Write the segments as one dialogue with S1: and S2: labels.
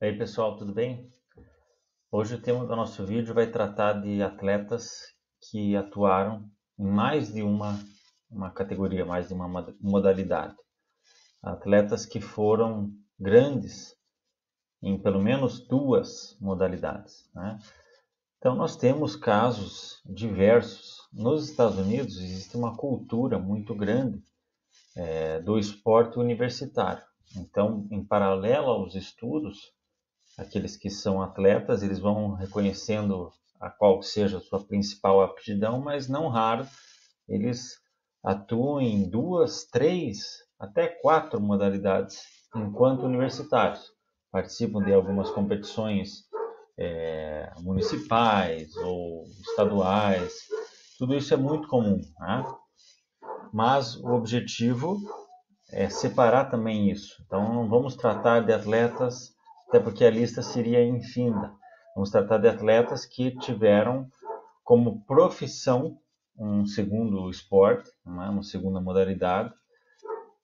S1: E aí pessoal, tudo bem? Hoje o tema do nosso vídeo vai tratar de atletas que atuaram em mais de uma categoria, mais de uma modalidade. Atletas que foram grandes em pelo menos duas modalidades, né? Então nós temos casos diversos. Nos Estados Unidos existe uma cultura muito grande do esporte universitário. Então, em paralelo aos estudos, aqueles que são atletas, eles vão reconhecendo a qual seja a sua principal aptidão, mas não raro eles atuam em duas, três, até quatro modalidades enquanto universitários. Participam de algumas competições municipais ou estaduais. Tudo isso é muito comum, né? Mas o objetivo é separar também isso. Então não vamos tratar de atletas, até porque a lista seria infinda. Vamos tratar de atletas que tiveram como profissão um segundo esporte, uma segunda modalidade,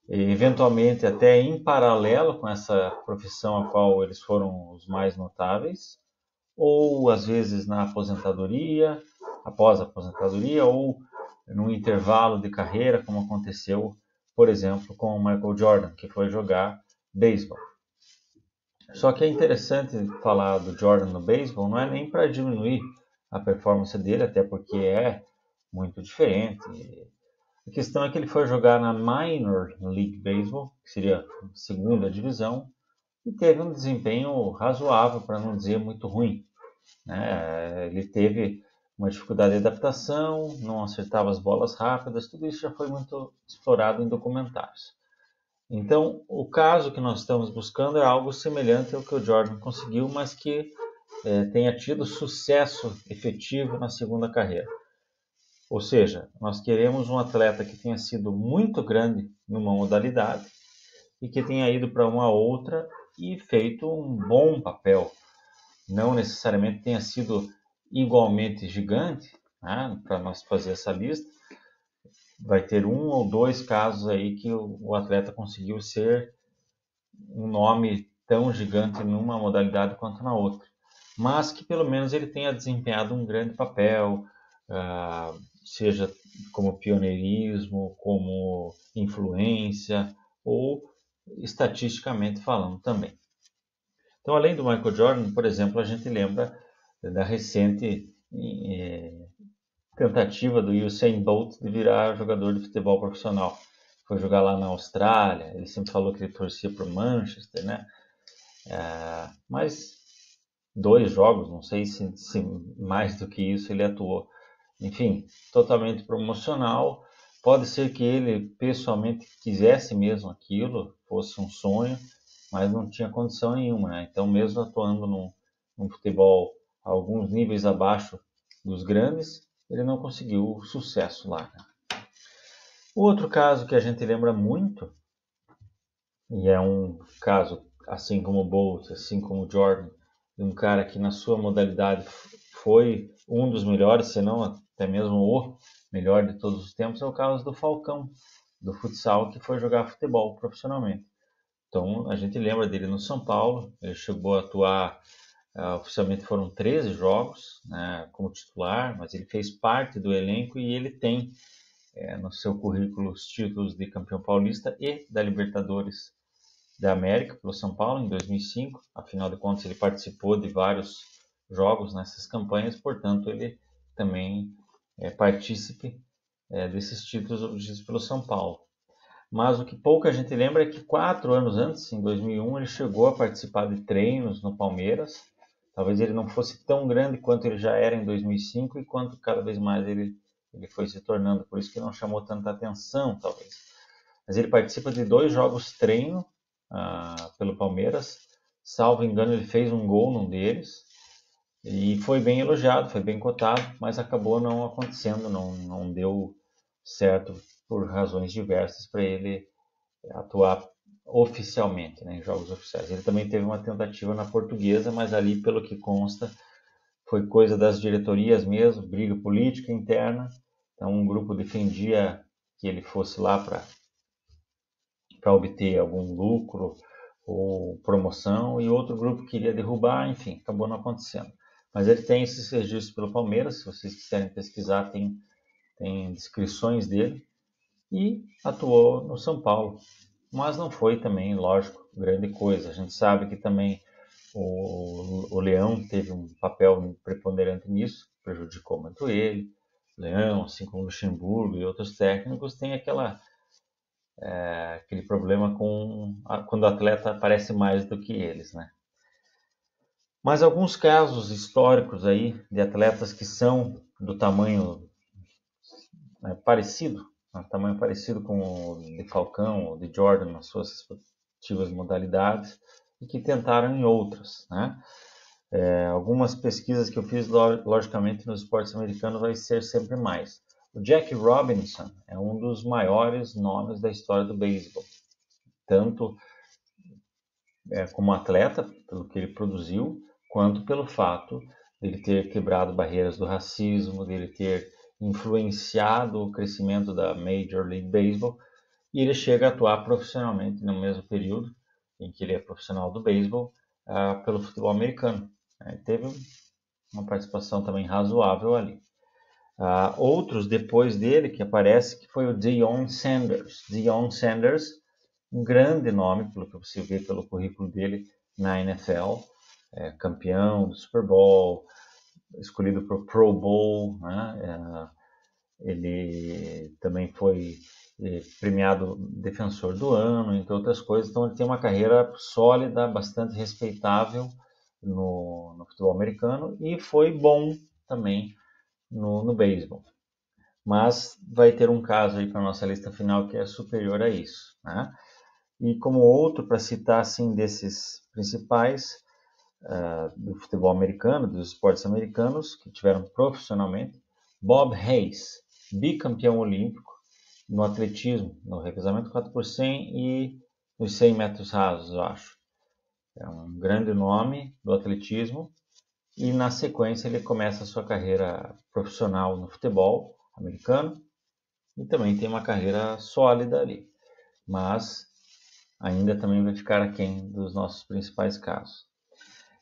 S1: e eventualmente até em paralelo com essa profissão a qual eles foram os mais notáveis, ou às vezes na aposentadoria, após a aposentadoria, ou num intervalo de carreira, como aconteceu, por exemplo, com o Michael Jordan, que foi jogar beisebol. Só que é interessante falar do Jordan no beisebol, não é nem para diminuir a performance dele, até porque é muito diferente. A questão é que ele foi jogar na Minor League Baseball, que seria a segunda divisão, e teve um desempenho razoável, para não dizer muito ruim, né? Ele teve uma dificuldade de adaptação, não acertava as bolas rápidas, tudo isso já foi muito explorado em documentários. Então, o caso que nós estamos buscando é algo semelhante ao que o Jordan conseguiu, mas que tenha tido sucesso efetivo na segunda carreira. Ou seja, nós queremos um atleta que tenha sido muito grande numa modalidade e que tenha ido para uma outra e feito um bom papel. Não necessariamente tenha sido igualmente gigante, né, para nós fazer essa lista. Vai ter um ou dois casos aí que o atleta conseguiu ser um nome tão gigante numa modalidade quanto na outra, mas que pelo menos ele tenha desempenhado um grande papel, seja como pioneirismo, como influência ou estatisticamente falando também. Então, além do Michael Jordan, por exemplo, a gente lembra da recente tentativa do Usain Bolt de virar jogador de futebol profissional. Foi jogar lá na Austrália, ele sempre falou que ele torcia para o Manchester, né? Mas 2 jogos, não sei se mais do que isso ele atuou. Enfim, totalmente promocional. Pode ser que ele pessoalmente quisesse mesmo aquilo, fosse um sonho, mas não tinha condição nenhuma, né? Então, mesmo atuando num futebol alguns níveis abaixo dos grandes, ele não conseguiu sucesso lá, né? O outro caso que a gente lembra muito, e é um caso assim como o Bolt, assim como o Jordan, de um cara que na sua modalidade foi um dos melhores, se não até mesmo o melhor de todos os tempos, é o caso do Falcão, do futsal, que foi jogar futebol profissionalmente. Então a gente lembra dele no São Paulo, ele chegou a atuar, oficialmente foram 13 jogos, né, como titular, mas ele fez parte do elenco e ele tem no seu currículo os títulos de campeão paulista e da Libertadores da América pelo São Paulo em 2005. Afinal de contas, ele participou de vários jogos nessas campanhas, portanto, ele também é partícipe desses títulos obtidos pelo São Paulo. Mas o que pouca gente lembra é que 4 anos antes, em 2001, ele chegou a participar de treinos no Palmeiras. Talvez ele não fosse tão grande quanto ele já era em 2005 e quanto cada vez mais ele foi se tornando. Por isso que não chamou tanta atenção, talvez. Mas ele participa de 2 jogos treino pelo Palmeiras. Salvo engano, ele fez um gol num deles. E foi bem elogiado, foi bem cotado, mas acabou não acontecendo, não deu certo por razões diversas para ele atuar oficialmente, né, em jogos oficiais. Ele também teve uma tentativa na Portuguesa, mas ali, pelo que consta, foi coisa das diretorias mesmo, briga política interna. Então, um grupo defendia que ele fosse lá para obter algum lucro ou promoção, e outro grupo queria derrubar, enfim, acabou não acontecendo. Mas ele tem esses registros pelo Palmeiras, se vocês quiserem pesquisar, tem descrições dele, e atuou no São Paulo. Mas não foi também, lógico, grande coisa. A gente sabe que também o Leão teve um papel preponderante nisso, prejudicou muito ele. Leão, assim como o Luxemburgo e outros técnicos, tem aquele problema quando o atleta aparece mais do que eles, né? Mas alguns casos históricos aí de atletas que são do tamanho parecido, tamanho parecido com o de Falcão ou de Jordan nas suas respectivas modalidades e que tentaram em outras, né? Algumas pesquisas que eu fiz, logicamente, nos esportes americanos vai ser sempre mais. O Jack Robinson é um dos maiores nomes da história do beisebol, tanto como atleta, pelo que ele produziu, quanto pelo fato de ele ter quebrado barreiras do racismo, de ele ter influenciado o crescimento da Major League Baseball, e ele chega a atuar profissionalmente no mesmo período em que ele é profissional do beisebol, pelo futebol americano. Teve uma participação também razoável ali. Outros depois dele que aparece, que foi o Deion Sanders. Deion Sanders, um grande nome, pelo que você vê pelo currículo dele na NFL, campeão do Super Bowl, escolhido para o Pro Bowl, né? Ele também foi premiado defensor do ano, entre outras coisas. Então ele tem uma carreira sólida, bastante respeitável no futebol americano e foi bom também no beisebol. Mas vai ter um caso aí para nossa lista final que é superior a isso, né? E como outro, para citar assim desses principais do futebol americano, dos esportes americanos que tiveram profissionalmente, Bob Hayes, bicampeão olímpico no atletismo, no revezamento 4x100 e nos 100 metros rasos, eu acho. É um grande nome do atletismo e na sequência ele começa a sua carreira profissional no futebol americano e também tem uma carreira sólida ali, mas ainda também vai ficar aquém dos nossos principais casos.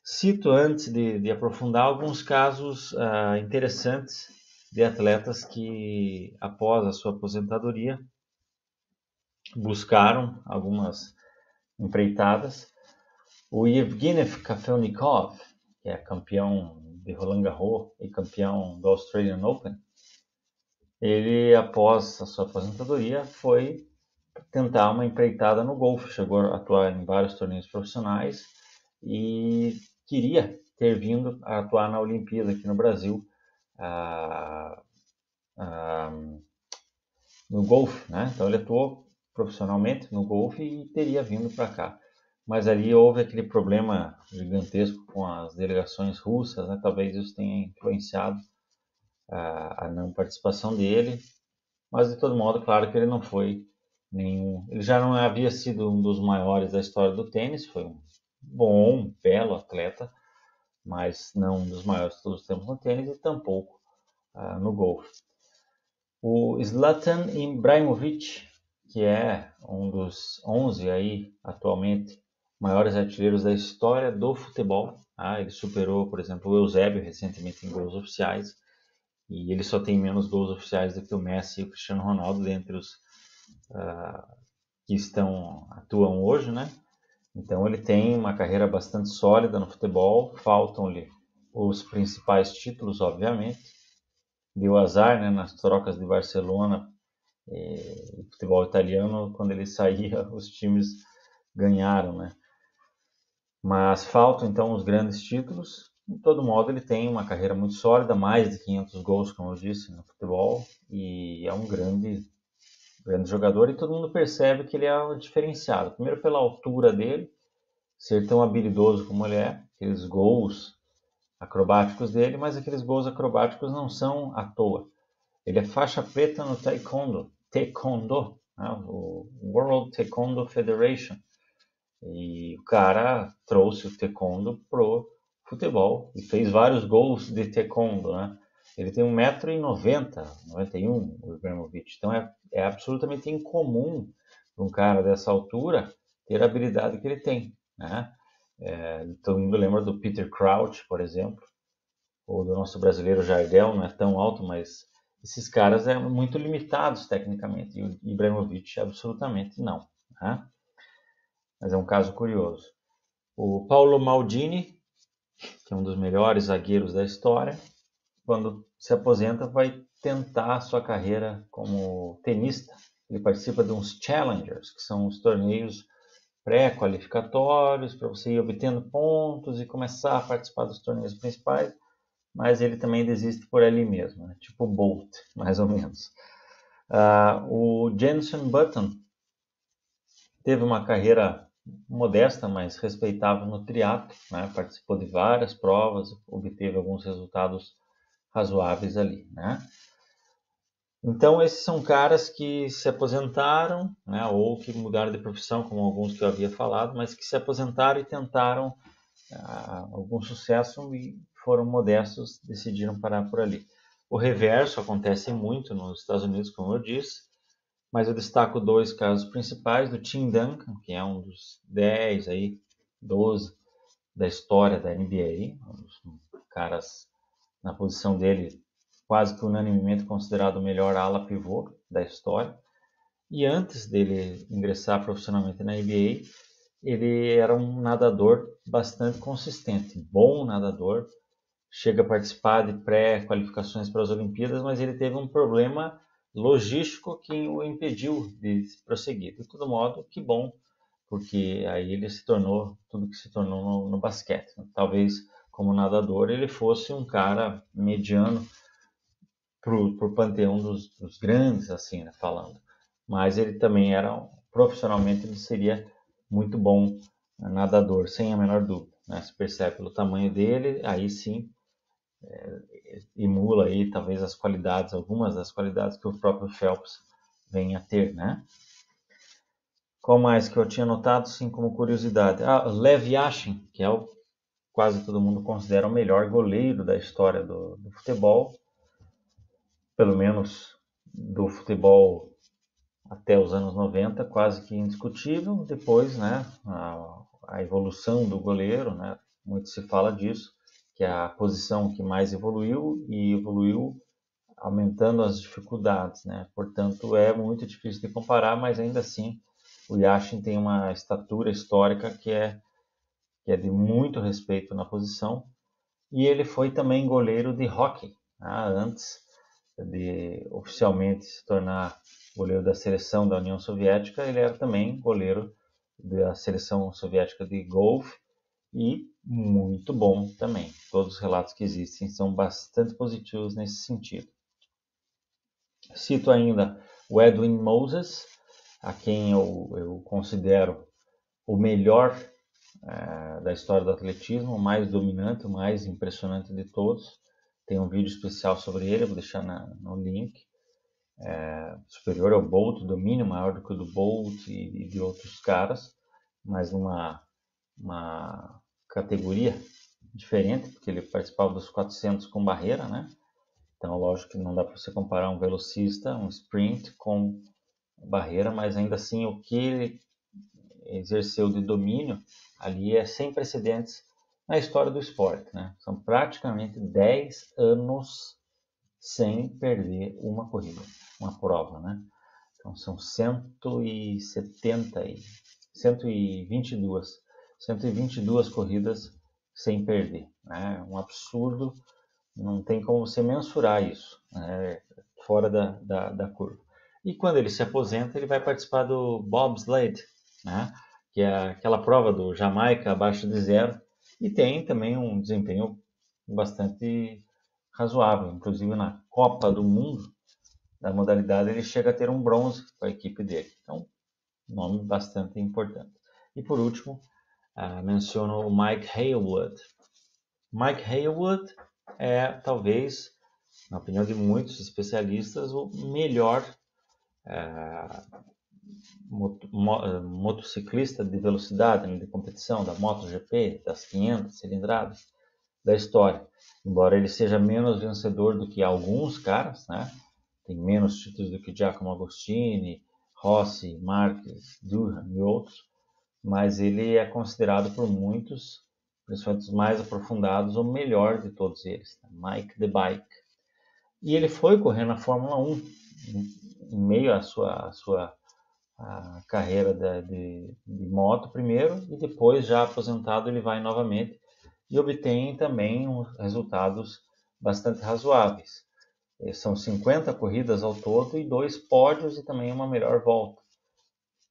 S1: Cito antes de aprofundar alguns casos interessantes de atletas que após a sua aposentadoria buscaram algumas empreitadas. O Yevgeny Kafelnikov, que é campeão de Roland Garros e campeão do Australian Open, ele, após a sua aposentadoria, foi tentar uma empreitada no golfe. Chegou a atuar em vários torneios profissionais e queria ter vindo a atuar na Olimpíada aqui no Brasil, no golfe, né? Então ele atuou profissionalmente no golfe e teria vindo para cá. Mas ali houve aquele problema gigantesco com as delegações russas, né? Talvez isso tenha influenciado a não participação dele, mas de todo modo, claro que ele não foi nenhum. Ele já não havia sido um dos maiores da história do tênis, foi um bom, belo atleta, mas não um dos maiores de todos os tempos no tênis e tampouco no golfe. O Zlatan Ibrahimovic, que é um dos 11 aí atualmente maiores artilheiros da história do futebol. Ele superou, por exemplo, o Eusébio recentemente em gols oficiais. E ele só tem menos gols oficiais do que o Messi e o Cristiano Ronaldo, dentre os que atuam hoje, né? Então ele tem uma carreira bastante sólida no futebol. Faltam-lhe os principais títulos, obviamente. Deu azar, né, nas trocas de Barcelona e futebol italiano, quando ele saía, os times ganharam, né? Mas faltam então os grandes títulos. De todo modo, ele tem uma carreira muito sólida, mais de 500 gols, como eu disse, no futebol, e é um grande jogador, e todo mundo percebe que ele é diferenciado. Primeiro pela altura dele, ser tão habilidoso como ele é, aqueles gols acrobáticos dele, mas aqueles gols acrobáticos não são à toa. Ele é faixa preta no Taekwondo, né? O World Taekwondo Federation. E o cara trouxe o Taekwondo pro futebol e fez vários gols de Taekwondo, né? Ele tem 1,90 m, 91, o Ibrahimovic. Então é absolutamente incomum para um cara dessa altura ter a habilidade que ele tem, né? Todo mundo lembra do Peter Crouch, por exemplo, ou do nosso brasileiro Jardel, não é tão alto, mas esses caras eram muito limitados tecnicamente, e o Ibrahimovic absolutamente não, né? Mas é um caso curioso. O Paulo Maldini, que é um dos melhores zagueiros da história, quando se aposenta vai tentar a sua carreira como tenista. Ele participa de uns challengers, que são os torneios pré-qualificatórios para você ir obtendo pontos e começar a participar dos torneios principais, mas ele também desiste por ali mesmo, né? Tipo o Bolt, mais ou menos. O Jenson Button teve uma carreira modesta, mas respeitável no triatlo, né? Participou de várias provas, obteve alguns resultados razoáveis ali, né? Então esses são caras que se aposentaram, né? Ou que mudaram de profissão, como alguns que eu havia falado, mas que se aposentaram e tentaram algum sucesso e foram modestos, decidiram parar por ali. O reverso acontece muito nos Estados Unidos, como eu disse, mas eu destaco dois casos principais, do Tim Duncan, que é um dos 10, aí, 12 da história da NBA, um dos caras na posição dele, quase que unanimemente considerado o melhor ala pivô da história. E antes dele ingressar profissionalmente na NBA, ele era um nadador bastante consistente, bom nadador, chega a participar de pré-qualificações para as Olimpíadas, mas ele teve um problema logístico que o impediu de prosseguir. De todo modo, que bom, porque aí ele se tornou tudo que se tornou no basquete. Talvez como nadador ele fosse um cara mediano pro panteão dos grandes, assim, né, falando. Mas ele também profissionalmente ele seria muito bom nadador, sem a menor dúvida, né? Se percebe pelo tamanho dele, aí sim emula aí talvez as qualidades, algumas das qualidades que o próprio Phelps vem a ter, né? Qual mais que eu tinha notado, sim, como curiosidade? Lev Yashin, que é quase todo mundo considera o melhor goleiro da história do futebol, pelo menos do futebol até os anos 90, quase que indiscutível. Depois, né, a evolução do goleiro, né, muito se fala disso, que é a posição que mais evoluiu e evoluiu aumentando as dificuldades, né? Portanto, é muito difícil de comparar, mas ainda assim o Yashin tem uma estatura histórica que é de muito respeito na posição. E ele foi também goleiro de hóquei, né? Antes de oficialmente se tornar goleiro da seleção da União Soviética, ele era também goleiro da seleção soviética de golfe e muito bom também. Todos os relatos que existem são bastante positivos nesse sentido. Cito ainda o Edwin Moses, a quem eu considero o melhor da história do atletismo, o mais dominante, o mais impressionante de todos. Tem um vídeo especial sobre ele, eu vou deixar no link. Superior ao Bolt, domínio maior do que o do Bolt e de outros caras, mas numa categoria diferente, porque ele participava dos 400 com barreira, né? Então, lógico que não dá para você comparar um velocista, um sprint com barreira, mas ainda assim o que ele exerceu de domínio ali é sem precedentes na história do esporte, né? São praticamente 10 anos sem perder uma corrida, uma prova, né? Então são 122 corridas sem perder, né? Um absurdo, não tem como você mensurar isso, né? Fora da curva. E quando ele se aposenta, ele vai participar do bobsled, né? Que é aquela prova do Jamaica abaixo de zero, e tem também um desempenho bastante razoável, inclusive na Copa do Mundo da modalidade ele chega a ter um bronze com a equipe dele. Então, um nome bastante importante. E por último, menciono o Mike Haywood. Mike Haywood é talvez, na opinião de muitos especialistas, o melhor motociclista de velocidade, né, de competição, da MotoGP, das 500 cilindradas da história. Embora ele seja menos vencedor do que alguns caras, né? Tem menos títulos do que Giacomo Agostini, Rossi, Marquez, Durham e outros, mas ele é considerado por muitos, principalmente os mais aprofundados, o melhor de todos eles, Mike the Bike. E ele foi correr na Fórmula 1 em meio à sua carreira de moto primeiro, e depois, já aposentado, ele vai novamente e obtém também resultados bastante razoáveis. São 50 corridas ao todo e 2 pódios e também uma melhor volta.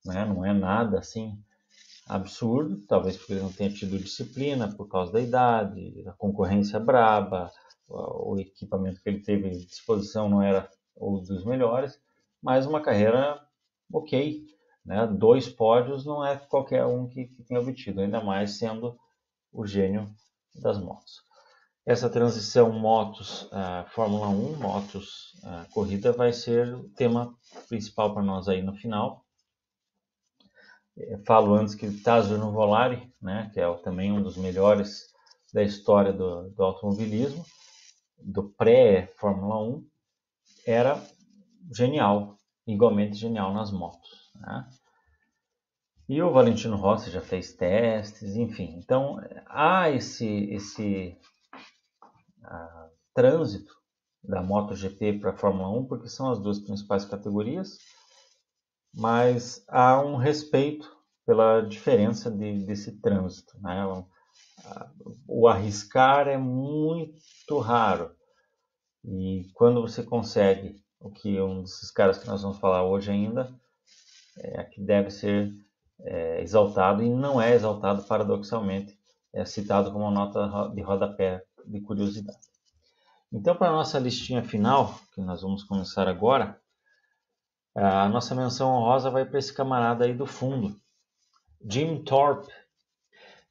S1: Né? Não é nada assim absurdo, talvez porque ele não tenha tido disciplina por causa da idade, a concorrência braba, o equipamento que ele teve à disposição não era um dos melhores, mas uma carreira ok. Né? 2 pódios não é qualquer um que tenha obtido, ainda mais sendo o gênio das motos. Essa transição motos Fórmula 1, motos corrida, vai ser o tema principal para nós aí no final. Falo antes que Tazio Nuvolari, né, que é também um dos melhores da história do automobilismo, do pré-Fórmula 1, era genial, igualmente genial nas motos. Né? E o Valentino Rossi já fez testes, enfim. Então, há esse trânsito da MotoGP para a Fórmula 1, porque são as duas principais categorias, mas há um respeito pela diferença desse trânsito. Né? O arriscar é muito raro, e quando você consegue o que um desses caras que nós vamos falar hoje ainda, que deve ser exaltado, e não é exaltado paradoxalmente, é citado como uma nota de rodapé de curiosidade. Então, para a nossa listinha final, que nós vamos começar agora, a nossa menção honrosa vai para esse camarada aí do fundo, Jim Thorpe.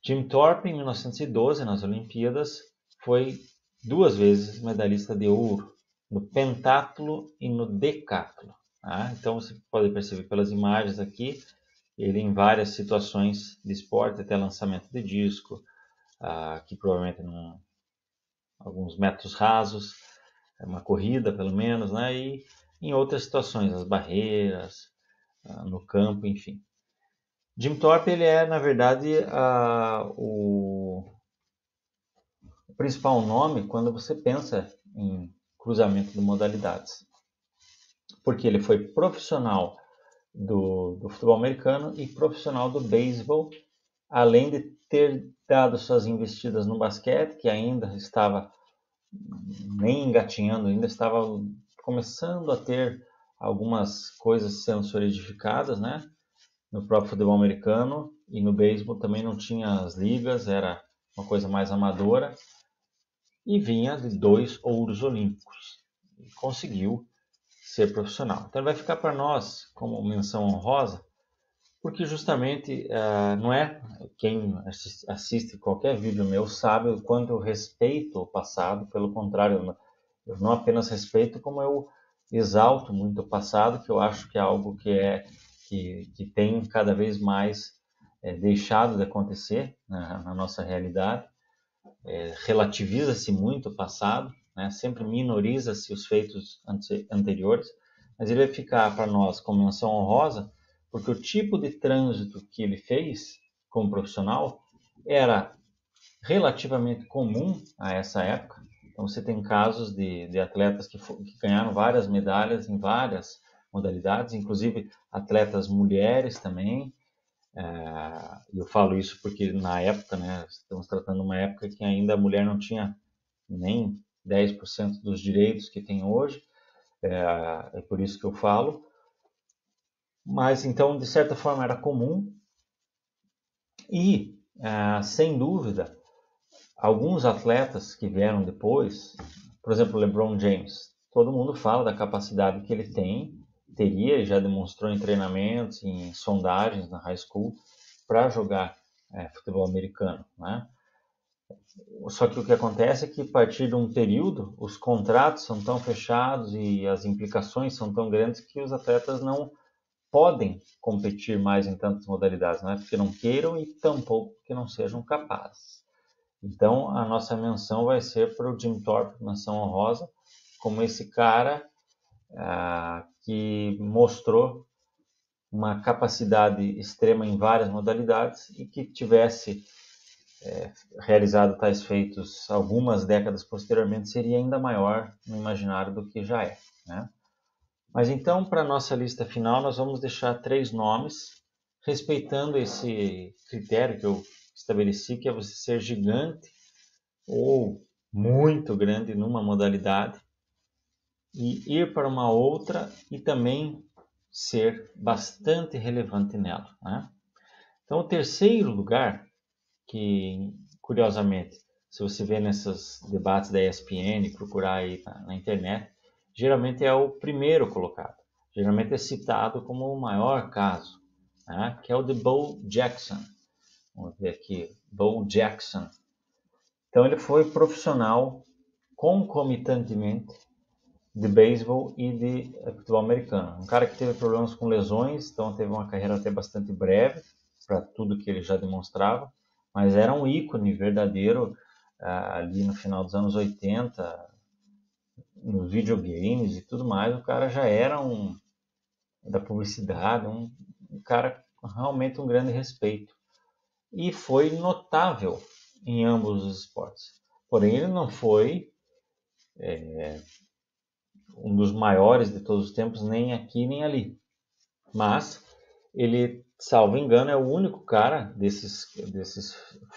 S1: Jim Thorpe, em 1912, nas Olimpíadas, foi 2 vezes medalhista de ouro, no pentatlo e no decatlo. Tá? Então, você pode perceber pelas imagens aqui, ele em várias situações de esporte, até lançamento de disco, aqui provavelmente alguns metros rasos, uma corrida pelo menos, né? E em outras situações, as barreiras, no campo, enfim. Jim Thorpe, ele é, na verdade, o principal nome quando você pensa em cruzamento de modalidades. Porque ele foi profissional do futebol americano e profissional do beisebol, além de ter dado suas investidas no basquete, que ainda estava nem engatinhando, ainda estava começando a ter algumas coisas sendo solidificadas, né? No próprio futebol americano, e no beisebol também não tinha as ligas, era uma coisa mais amadora, e vinha de 2 ouros olímpicos, e conseguiu ser profissional. Então ele vai ficar para nós como menção honrosa, porque justamente não é quem assiste qualquer vídeo meu sabe o quanto eu respeito o passado, pelo contrário, eu não apenas respeito, como eu exalto muito o passado, que eu acho que é algo que tem cada vez mais deixado de acontecer na nossa realidade. Relativiza-se muito o passado, né? Sempre minoriza-se os feitos anteriores, mas ele vai ficar para nós como menção honrosa, porque o tipo de trânsito que ele fez como profissional era relativamente comum a essa época. Então você tem casos de atletas que ganharam várias medalhas em várias modalidades, inclusive atletas mulheres também. Eu falo isso porque na época, né, estamos tratando uma época que ainda a mulher não tinha nem 10% dos direitos que tem hoje, é por isso que eu falo. Mas então, de certa forma, era comum e, sem dúvida, alguns atletas que vieram depois, por exemplo, LeBron James, todo mundo fala da capacidade que ele teria e já demonstrou em treinamentos, em sondagens na high school, para jogar futebol americano, né? Só que o que acontece é que a partir de um período, os contratos são tão fechados e as implicações são tão grandes que os atletas não podem competir mais em tantas modalidades, não é porque não queiram e tampouco porque não sejam capazes. Então, a nossa menção vai ser para o Jim Thorpe, menção honrosa, como esse cara que mostrou uma capacidade extrema em várias modalidades e que tivesse realizado tais feitos algumas décadas posteriormente, seria ainda maior no imaginário do que já é, né? Mas então, para a nossa lista final, nós vamos deixar 3 nomes, respeitando esse critério que eu estabeleci, que é você ser gigante ou muito grande numa modalidade e ir para uma outra e também ser bastante relevante nela, né? Então, o terceiro lugar, que curiosamente, se você vê nesses debates da ESPN, procurar aí na internet, geralmente é o primeiro colocado. Geralmente é citado como o maior caso, né? Que é o de Bo Jackson. Vamos ver aqui, Bo Jackson. Então ele foi profissional concomitantemente de beisebol e de futebol americano. Um cara que teve problemas com lesões, então teve uma carreira até bastante breve para tudo que ele já demonstrava, mas era um ícone verdadeiro ali no final dos anos 80, nos videogames e tudo mais. O cara já era da publicidade, um cara realmente um grande respeito. E foi notável em ambos os esportes. Porém, ele não foi um dos maiores de todos os tempos, nem aqui nem ali. Mas ele, salvo engano, é o único cara desses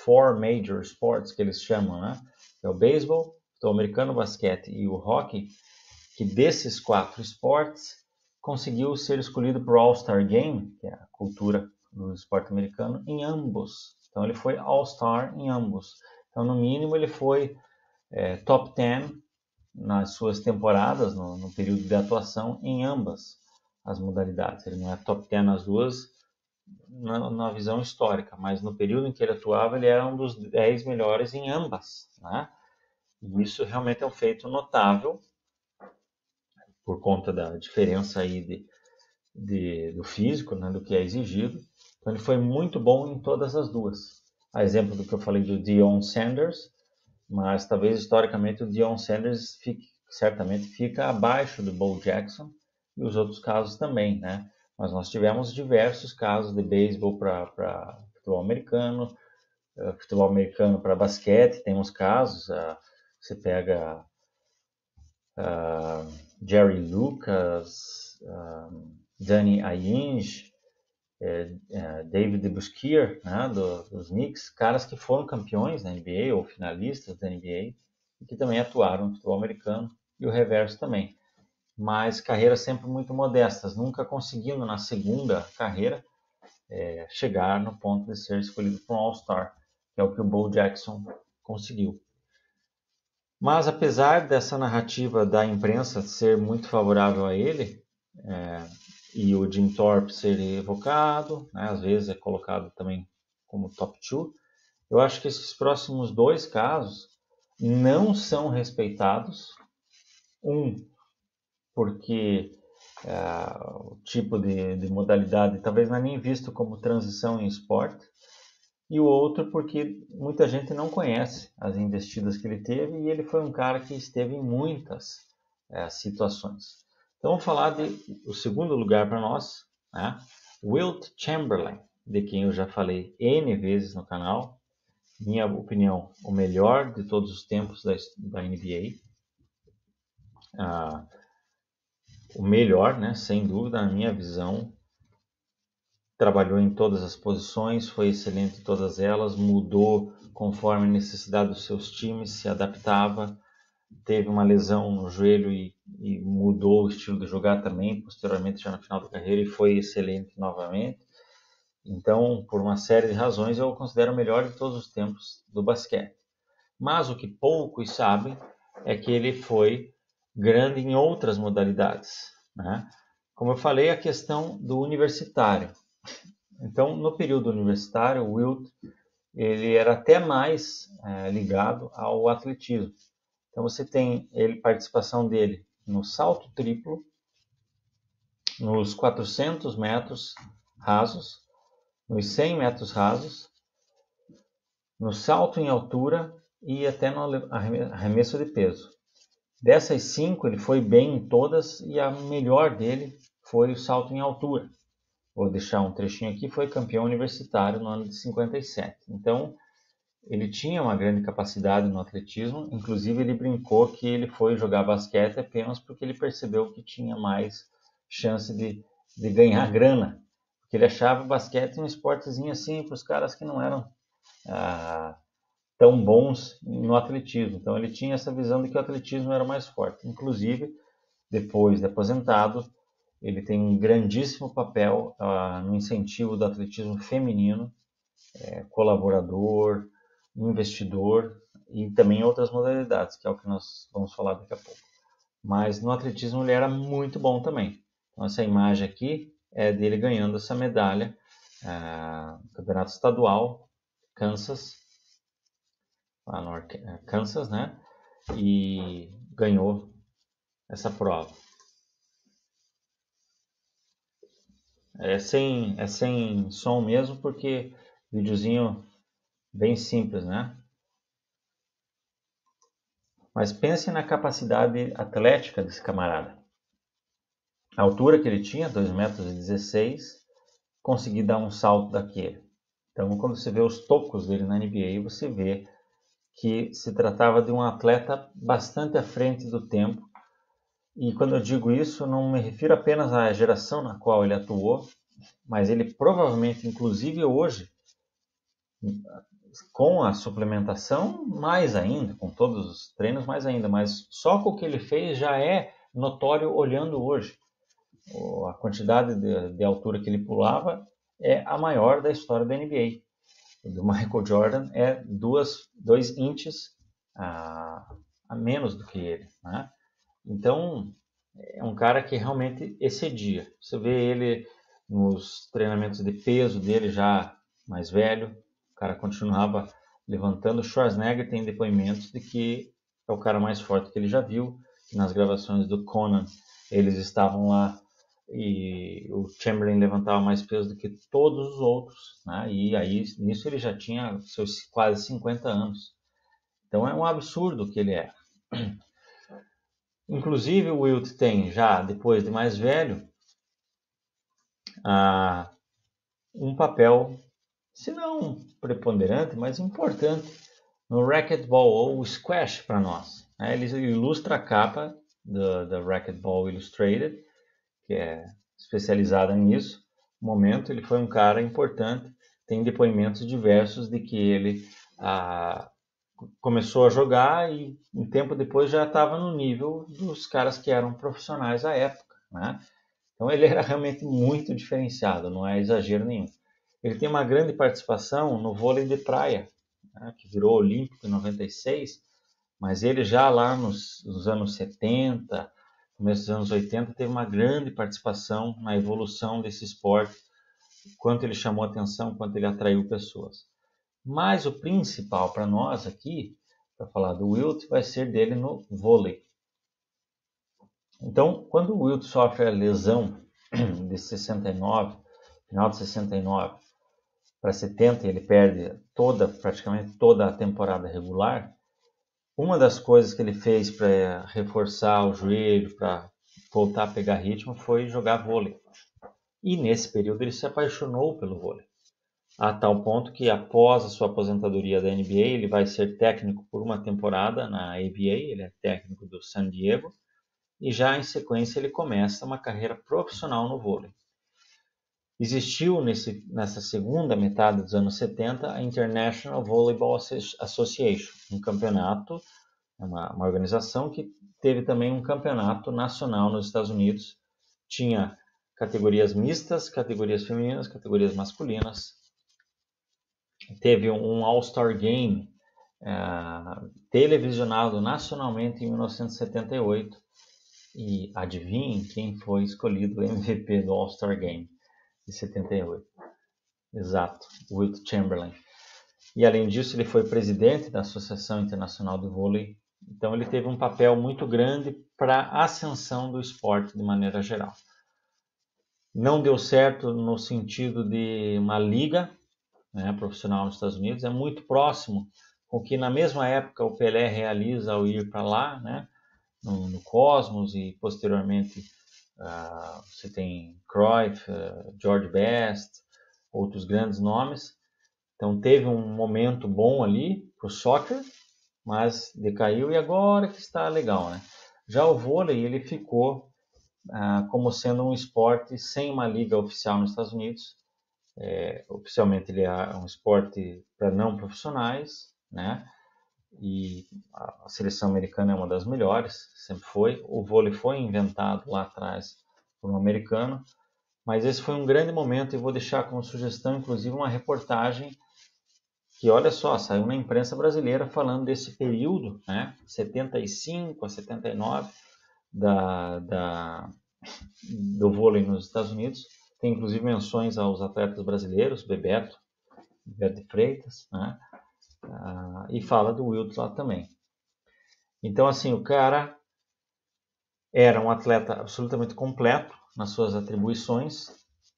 S1: 4 major sports que eles chamam, né? É o beisebol, o americano, o basquete e o hockey, que desses 4 esportes conseguiu ser escolhido para o All-Star Game, que é a cultura do esporte americano, em ambos. Então ele foi All-Star em ambos. Então no mínimo ele foi top 10 nas suas temporadas, no período de atuação, em ambas as modalidades. Ele não é top 10 nas duas na visão histórica, mas no período em que ele atuava, ele era um dos 10 melhores em ambas, né? E isso realmente é um feito notável, por conta da diferença aí do físico, né, do que é exigido. Então ele foi muito bom em todas as duas. A exemplo do que eu falei do Deion Sanders, mas talvez historicamente o Deion Sanders certamente fica abaixo do Bo Jackson e os outros casos também, né? Mas nós tivemos diversos casos de beisebol para futebol americano para basquete, temos casos, você pega Jerry Lucas, Danny Ainge, David DeBusschere, né, dos Knicks, caras que foram campeões da NBA ou finalistas da NBA e que também atuaram no futebol americano e o reverso também. Mas carreiras sempre muito modestas, nunca conseguindo na segunda carreira chegar no ponto de ser escolhido para um All-Star, que é o que o Bo Jackson conseguiu. Mas apesar dessa narrativa da imprensa ser muito favorável a ele, e o Jim Thorpe ser evocado, né, às vezes é colocado também como top 2, eu acho que esses próximos 2 casos não são respeitados. Porque o tipo de modalidade talvez não é nem visto como transição em esporte, e o outro porque muita gente não conhece as investidas que ele teve e ele foi um cara que esteve em muitas situações. Então vamos falar do segundo lugar para nós, né? Wilt Chamberlain, de quem eu já falei N vezes no canal, minha opinião, o melhor de todos os tempos da NBA. O melhor, né, sem dúvida, na minha visão. Trabalhou em todas as posições, foi excelente em todas elas, mudou conforme a necessidade dos seus times, se adaptava, teve uma lesão no joelho e mudou o estilo de jogar também, posteriormente já no final da carreira, e foi excelente novamente. Então, por uma série de razões, eu o considero o melhor de todos os tempos do basquete. Mas o que poucos sabem é que ele foi grande em outras modalidades, né? Como eu falei, a questão do universitário. Então, no período universitário, o Wilt ele era até mais ligado ao atletismo. Então, você tem participação dele no salto triplo, nos 400 metros rasos, nos 100 metros rasos, no salto em altura e até no arremesso de peso. Dessas 5, ele foi bem em todas e a melhor dele foi o salto em altura. vou deixar um trechinho aqui, foi campeão universitário no ano de 57. Então, ele tinha uma grande capacidade no atletismo, inclusive ele brincou que ele foi jogar basquete apenas porque ele percebeu que tinha mais chance de ganhar grana, porque ele achava o basquete um esportezinho assim para os caras que não eram tão bons no atletismo. Então ele tinha essa visão de que o atletismo era mais forte. Inclusive, depois de aposentado, ele tem um grandíssimo papel no incentivo do atletismo feminino, colaborador, investidor e também outras modalidades, que é o que nós vamos falar daqui a pouco. Mas no atletismo ele era muito bom também. Então essa imagem aqui é dele ganhando essa medalha no campeonato estadual, Kansas, lá no Kansas, né? E ganhou essa prova. É sem som mesmo, porque videozinho bem simples, né? Mas pense na capacidade atlética desse camarada. A altura que ele tinha, 2,16 m, consegui dar um salto daquele. Então, quando você vê os tocos dele na NBA, você vê que se tratava de um atleta bastante à frente do tempo. E quando eu digo isso, não me refiro apenas à geração na qual ele atuou, mas ele provavelmente, inclusive hoje, com a suplementação, mais ainda, com todos os treinos, mais ainda, mas só com o que ele fez já é notório olhando hoje. A quantidade de altura que ele pulava é a maior da história da NBA. O do Michael Jordan é 2 inches a menos do que ele, né? Então, é um cara que realmente excedia. Você vê ele nos treinamentos de peso dele já mais velho, o cara continuava levantando. O Schwarzenegger tem depoimentos de que é o cara mais forte que ele já viu. Nas gravações do Conan, eles estavam lá e o Chamberlain levantava mais peso do que todos os outros, né? E aí nisso ele já tinha seus quase 50 anos. Então é um absurdo o que ele é. Inclusive o Wilt tem já, depois de mais velho, um papel, se não preponderante, mas importante no racquetball ou squash para nós. Ele ilustra a capa da Racquetball Illustrated, que é especializada nisso. No momento, ele foi um cara importante. Tem depoimentos diversos de que ele começou a jogar e um tempo depois já estava no nível dos caras que eram profissionais à época, né? Então ele era realmente muito diferenciado, não é exagero nenhum. Ele tem uma grande participação no vôlei de praia, né, que virou olímpico em 96, mas ele já lá nos anos 70, começo dos anos 80, teve uma grande participação na evolução desse esporte, quanto ele chamou atenção, quanto ele atraiu pessoas. Mas o principal para nós aqui, para falar do Wilt, vai ser dele no vôlei. Então, quando o Wilt sofre a lesão de 69, final de 69 para 70, ele perde praticamente toda a temporada regular. Uma das coisas que ele fez para reforçar o joelho, para voltar a pegar ritmo, foi jogar vôlei. E nesse período ele se apaixonou pelo vôlei, a tal ponto que após a sua aposentadoria da NBA, ele vai ser técnico por uma temporada na ABA, ele é técnico do San Diego, e já em sequência ele começa uma carreira profissional no vôlei. Existiu nessa segunda metade dos anos 70 a International Volleyball Association, um campeonato, uma organização que teve também um campeonato nacional nos Estados Unidos. Tinha categorias mistas, categorias femininas, categorias masculinas. Teve um All-Star Game televisionado nacionalmente em 1978. E adivinhem quem foi escolhido MVP do All-Star Game de 78. Exato, Wilt Chamberlain. E além disso, ele foi presidente da Associação Internacional do Vôlei. Então ele teve um papel muito grande para a ascensão do esporte de maneira geral. Não deu certo no sentido de uma liga, né, profissional nos Estados Unidos. É muito próximo com que na mesma época o Pelé realiza ao ir para lá, né, no Cosmos, e posteriormente você tem Cruyff, George Best, outros grandes nomes. Então teve um momento bom ali para o soccer, mas decaiu e agora que está legal, né? Já o vôlei, ele ficou como sendo um esporte sem uma liga oficial nos Estados Unidos. Oficialmente ele é um esporte para não profissionais, né? E a seleção americana é uma das melhores, sempre foi. O vôlei foi inventado lá atrás por um americano, mas esse foi um grande momento e vou deixar como sugestão, inclusive, uma reportagem que, olha só, saiu na imprensa brasileira falando desse período, né, 75 a 79 do vôlei nos Estados Unidos. Tem inclusive menções aos atletas brasileiros, Bebeto de Freitas, né, e fala do Wilt lá também. Então, assim, o cara era um atleta absolutamente completo nas suas atribuições,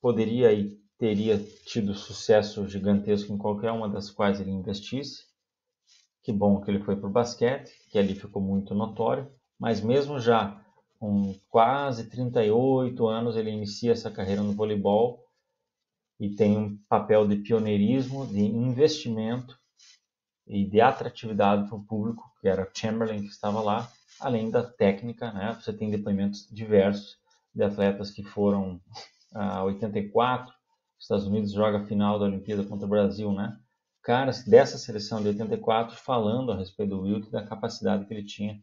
S1: poderia e teria tido sucesso gigantesco em qualquer uma das quais ele investisse. Que bom que ele foi para o basquete, que ali ficou muito notório, mas mesmo já com quase 38 anos, ele inicia essa carreira no voleibol e tem um papel de pioneirismo, de investimento e de atratividade para o público, que era Chamberlain que estava lá, além da técnica, né? Você tem depoimentos diversos de atletas que foram a 84, os Estados Unidos joga a final da Olimpíada contra o Brasil, né? Caras dessa seleção de 84 falando a respeito do Wilt e da capacidade que ele tinha,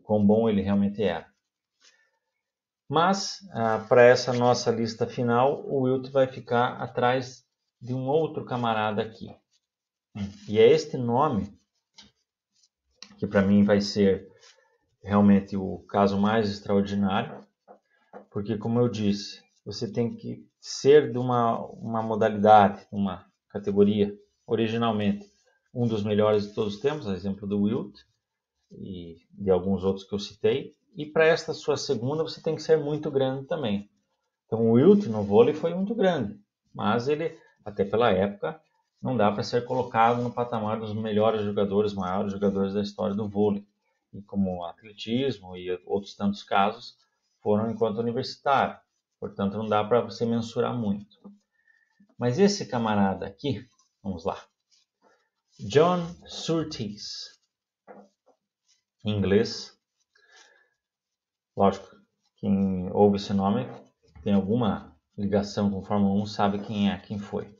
S1: quão bom ele realmente era. Mas, para essa nossa lista final, o Wilt vai ficar atrás de um outro camarada aqui. E é este nome que para mim vai ser realmente o caso mais extraordinário, porque, como eu disse, você tem que ser de uma modalidade, uma categoria, originalmente um dos melhores de todos os tempos, a exemplo do Wilt e de alguns outros que eu citei, e para esta sua segunda você tem que ser muito grande também. Então o Wilt no vôlei foi muito grande, mas ele, até pela época, não dá para ser colocado no patamar dos melhores jogadores, maiores jogadores da história do vôlei. E como atletismo e outros tantos casos foram enquanto universitário. Portanto, não dá para você mensurar muito. Mas esse camarada aqui, vamos lá. John Surtees, em inglês. Lógico, quem ouve esse nome tem alguma ligação com Fórmula 1, sabe quem foi.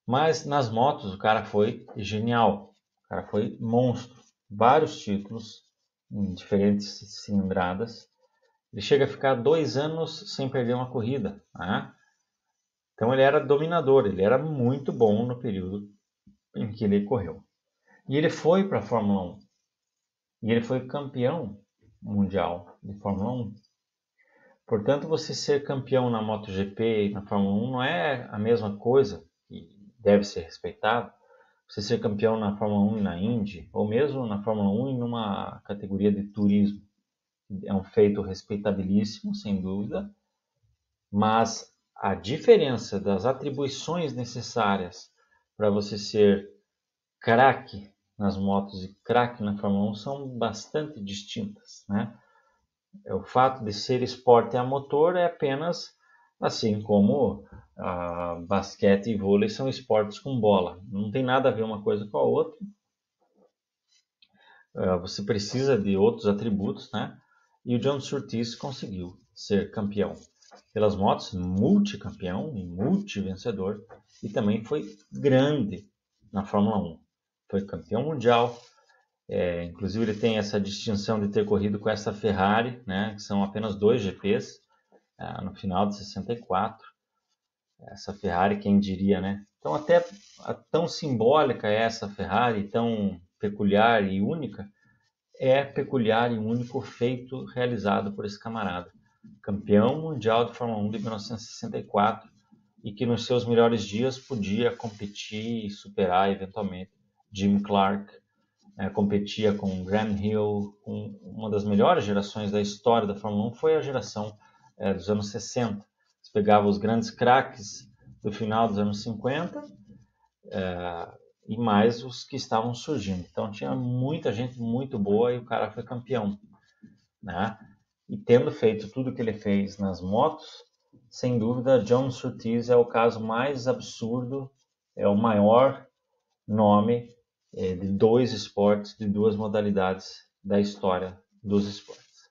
S1: Mas nas motos o cara foi genial, o cara foi monstro. Vários títulos em diferentes cilindradas. Ele chega a ficar 2 anos sem perder uma corrida, né? Então ele era dominador, ele era muito bom no período em que ele correu. E ele foi para a Fórmula 1. E ele foi campeão mundial de Fórmula 1. Portanto, você ser campeão na MotoGP e na Fórmula 1 não é a mesma coisa, e deve ser respeitado, você ser campeão na Fórmula 1 e na Indy, ou mesmo na Fórmula 1 e numa categoria de turismo. É um feito respeitabilíssimo, sem dúvida, mas a diferença das atribuições necessárias para você ser craque nas motos e craque na Fórmula 1 são bastante distintas, né? O fato de ser esporte a motor é apenas assim como basquete e vôlei são esportes com bola. Não tem nada a ver uma coisa com a outra. Você precisa de outros atributos, né? E o John Surtees conseguiu ser campeão pelas motos, multicampeão e multivencedor, e também foi grande na Fórmula 1. Foi campeão mundial, inclusive ele tem essa distinção de ter corrido com essa Ferrari, né, que são apenas 2 GPs, no final de 64. Essa Ferrari, quem diria, né? Então até tão simbólica é essa Ferrari, tão peculiar e única, é peculiar e único feito realizado por esse camarada. Campeão mundial de Fórmula 1 de 1964 e que nos seus melhores dias podia competir e superar eventualmente Jim Clark, competia com Graham Hill, com uma das melhores gerações da história da Fórmula 1 foi a geração dos anos 60. Você pegava os grandes craques do final dos anos 50 e mais os que estavam surgindo. Então tinha muita gente muito boa e o cara foi campeão, né? E tendo feito tudo que ele fez nas motos, sem dúvida, John Surtees é o caso mais absurdo, é o maior nome de dois esportes, de duas modalidades da história dos esportes.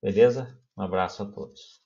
S1: Beleza? Um abraço a todos.